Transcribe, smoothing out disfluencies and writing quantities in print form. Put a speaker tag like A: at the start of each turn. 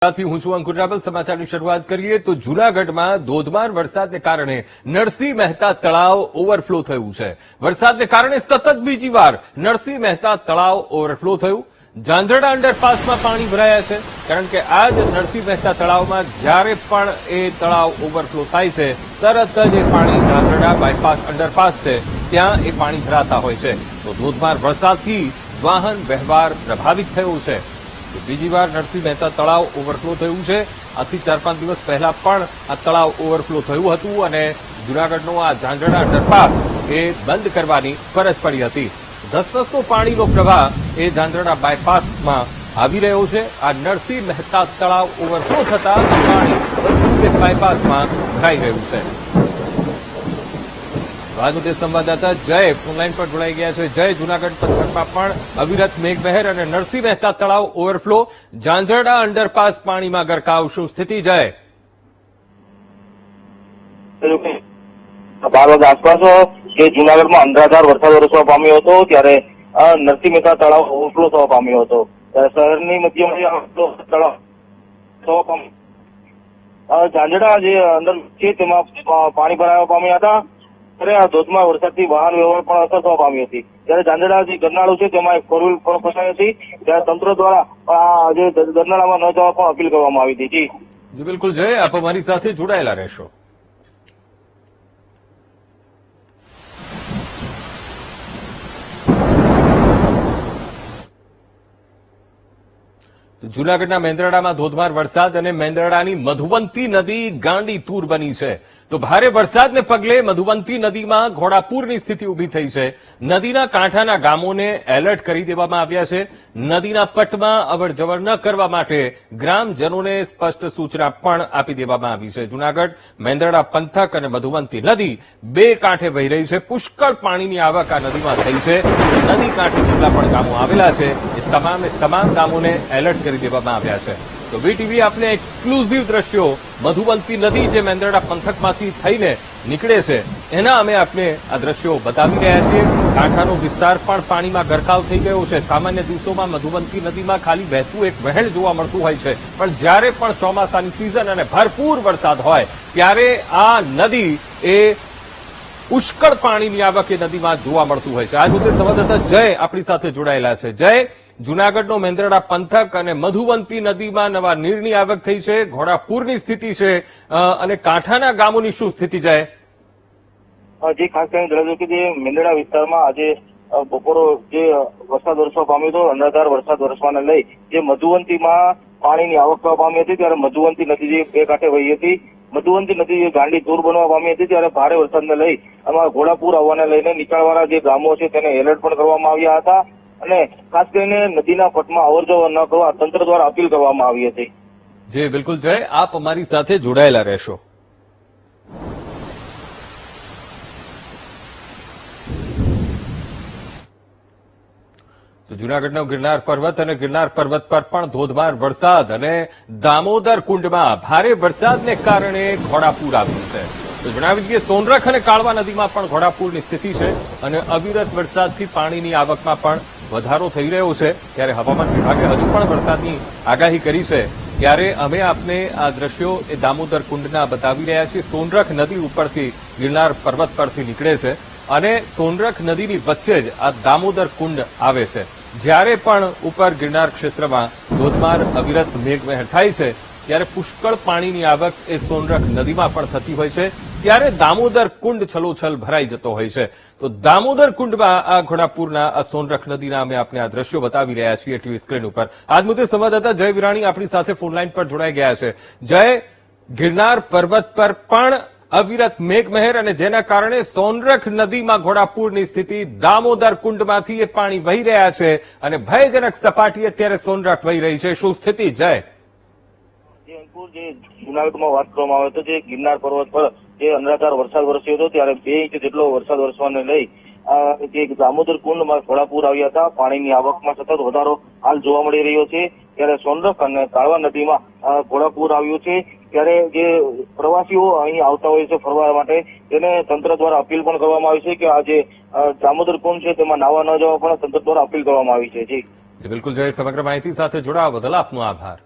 A: હું છું અંકુર રાવલ। સમાચારની શરૂઆત કરીએ તો જૂનાગઢમાં ધોધમાર વરસાદને કારણે નરસિંહ મહેતા તળાવ ઓવરફ્લો થયું છે। વરસાદને કારણે સતત બીજી વાર નરસિંહ મહેતા તળાવ ઓવરફ્લો થયું। ઝાંઝરડા અંડરપાસમાં પાણી ભરાયા છે, કારણ કે આ જ નરસિંહ મહેતા તળાવમાં જ્યારે પણ એ તળાવ ઓવરફ્લો થાય છે તરત જ એ પાણી ઝાંઝરડા બાયપાસ અંડરપાસ છે ત્યાં એ પાણી ભરાતા હોય છે। તો ધોધમાર વરસાદથી વાહન વ્યવહાર પ્રભાવિત થયો છે। બીજી વાર નરસિંહ મહેતા તળાવ ઓવરફ્લો થયું છે। આજથી 4-5 દિવસ પહેલા પણ આ તળાવ ઓવરફ્લો થયું હતું અને જૂનાગઢનો આ ઝાંઝરડા અંડરપાસ એ બંધ કરવાની ફરજ પડી હતી। ધસધસતો પાણીનો પ્રવાહ એ ઝાંઝરડા બાયપાસમાં આવી રહ્યો છે। આ નરસિંહ મહેતા તળાવ ઓવરફ્લો થતા પાણી બધું બાયપાસમાં ભરાઈ રહ્યું છે। આ મુદ્દે સંવાદદાતા જય ઓનલાઈન પર જોડાઈ ગયા છે। જય, જૂનાગઢ પંથકમાં પણ અવિરત મેઘમહેર અને નરસિંહ મહેતા તળાવ ઓવરફ્લો, ઝાંઝરડા અંડરપાસ પાણીમાં ગરકાવ, શું સ્થિતિ જય?
B: 12 વાગ્યા આસપાસ કે જૂનાગઢમાં અંધાધાર વરસાદ વરસવા પામ્યો હતો ત્યારે નરસિંહ મહેતા તળાવ ઓવરફ્લો થવા પામ્યો હતો। ત્યારે શહેરની મધ્યમાં તળાવ થવા પામ્યો। ઝાંઝરડા જે અંદર છે તેમાં પાણી ભરાવા પામ્યા હતા। ત્યારે આ ધોધમાર વરસાદથી વાહન વ્યવહાર પણ અસર થવા પામી હતી। ત્યારે ઝાંઝરડા જે ગરનાળું છે તેમાં એક ફોર વ્હીલ પણ ફસાઈ હતી। ત્યારે તંત્ર દ્વારા જે ગરનાળામાં ન જવા પણ અપીલ કરવામાં આવી હતી।
A: જી બિલકુલ જય, આપ અમારી સાથે જોડાયેલા રહેશો। જૂનાગઢના મેંદરડામાં ધોધમાર વરસાદ અને મેંદરડાની મધુવંતી નદી ગાંડી તૂર બની છે। તો ભારે વરસાદને પગલે મધુવંતી નદીમાં ઘોડાપૂરની સ્થિતિ ઉભી થઈ છે। નદીના કાંઠાના ગામોને એલર્ટ કરી દેવામાં આવ્યા છે। નદીના પટમાં અવરજવર ન કરવા માટે ગ્રામજનોને સ્પષ્ટ સૂચના પણ આપી દેવામાં આવી છે। જૂનાગઢ મેંદરડા પંથક અને મધુવંતી નદી બે કાંઠે વહી રહી છે। પુષ્કળ પાણીની આવક આ નદીમાં થઈ છે। નદી કાંઠે જેટલા પણ ગામો આવેલા છે એ તમામ ગામોને એલર્ટ કરી દેવામાં આવ્યા છે। તો વીટીવી આપને એક્સક્લુઝિવ દ્રશ્યો મધુવંતી નદી જે મેંદરડા પંથકમાંથી થઈને નીકળે છે એના અમે આપને આ દ્રશ્યો બતાવી રહ્યા છીએ। કાંઠાનો વિસ્તાર પણ પાણીમાં ગરકાવ થઈ ગયો છે। સામાન્ય દિવસોમાં મધુવંતી નદીમાં ખાલી વહેતું એક વહેણ જોવા મળતું હોય છે, પણ જ્યારે પણ ચોમાસાની સિઝન અને ભરપૂર વરસાદ હોય ત્યારે આ નદી એ પુષ્કળ પાણીની આવક એ નદીમાં જોવા મળતું હોય છે। આ મુદ્દે સંવાદદાતા જય આપણી સાથે જોડાયેલા છે। જય, જૂનાગઢનો મેંદરડા પંથક અને મધુવંતી નદીમાં નવા નીરની આવક થઈ છે, ઘોડાપૂરની સ્થિતિ છે અને કાંઠાના ગામોની શું સ્થિતિ જય?
B: જે ખાસ કરીને જણાવ્યું કે જે મેંદરડા વિસ્તારમાં આજે બપોરો જે વરસાદ વરસવા પામ્યો હતો, અનરાધાર વરસાદ વરસવાને લઈ જે મધુવંતીમાં પાણીની આવક થવા પામી હતી ત્યારે મધુવંતી નદી જે બે કાંઠે વહી હતી, મધુવંતી નદી જે ગાંડી તૂર બનવા પામી હતી ત્યારે ભારે વરસાદને લઈ આમાં ઘોડાપૂર આવવાને લઈને નીચાણવાળા જે ગામો છે તેને એલર્ટ પણ કરવામાં આવ્યા હતા અને ખાસ કરીને નદીના પટમાં અવરજવર ન કરવા તંત્ર દ્વારા અપીલ કરવામાં આવી હતી।
A: જી બિલકુલ જય, આપ અમારી સાથે જોડાયેલા રહેશો। તો જૂનાગઢનો ગિરનાર પર્વત અને ગિરનાર પર્વત પર પણ ધોધમાર વરસાદ અને દામોદર કુંડમાં ભારે વરસાદને કારણે ઘોડાપૂર આવ્યું છે। તો જણાવી દઈએ સોનરખ અને કાળવા નદીમાં પણ ઘોડાપૂરની સ્થિતિ છે અને અવિરત વરસાદથી પાણીની આવકમાં પણ વધારો થઈ રહ્યો છે। ત્યારે હવામાન વિભાગે હજુ પણ વરસાદની આગાહી કરી છે ત્યારે અમે આપને આ દ્રશ્યો એ દામોદર કુંડના બતાવી રહ્યા છીએ। સોનરખ નદી ઉપરથી ગિરનાર પર્વત પરથી નીકળે છે અને સોનરખ નદીની વચ્ચે જ આ દામોદર કુંડ આવે છે। જ્યારે પણ ઉપર ગિરનાર ક્ષેત્રમાં ધોધમાર અવિરત મેઘમહેર થાય છે ત્યારે પુષ્કળ પાણીની આવક એ સોનરખ નદીમાં પણ થતી હોય છે, ત્યારે દામોદર કુંડ છલોછલ ભરાઈ જતો હોય છે। તો દામોદર કુંડમાં આ ઘોડાપૂરના આ સોનરખ નદીના અમે આપને આ દ્રશ્યો બતાવી રહ્યા છીએ ટીવી સ્ક્રીન ઉપર। આજ મુદ્દે સંવાદદાતા જય વિરાણી આપણી સાથે ફોનલાઈન પર જોડાઈ ગયા છે। જય, ગિરનાર પર્વત પર પણ અવિરત મેઘમહેર અને જેના કારણે સોનરખ નદીમાં ઘોડાપૂરની સ્થિતિ, દામોદર કુંડમાંથી એ પાણી વહી રહ્યા છે અને ભયજનક સપાટી અત્યારે સોનરખ વહી રહી છે, શું સ્થિતિ જય?
B: જે જૂનાગઢમાં વાત કરવામાં આવે તો જે ગિરનાર પર્વત પર જે અનરાધાર વરસાદ વરસ્યો હતો ત્યારે 2 ઇંચ જેટલો વરસાદ વરસવાને લઈ જે દામોદર કુંડમાં ઘોડાપૂર આવ્યા હતા। પાણીની આવકમાં સતત વધારો હાલ જોવા મળી રહ્યો છે। ત્યારે સોનરખ અને કાળવા નદીમાં ઘોડાપૂર આવ્યું છે। ત્યારે જે પ્રવાસીઓ અહીં આવતા હોય છે ફરવા માટે તેને તંત્ર દ્વારા અપીલ પણ કરવામાં આવી છે કે આ જે દામોદર કુંડ છે તેમાં નાવા ન જવા પણ તંત્ર દ્વારા અપીલ કરવામાં આવી છે। જી
A: બિલકુલ જય, સમગ્ર માહિતી સાથે જોડાવા બદલ આપનો આભાર।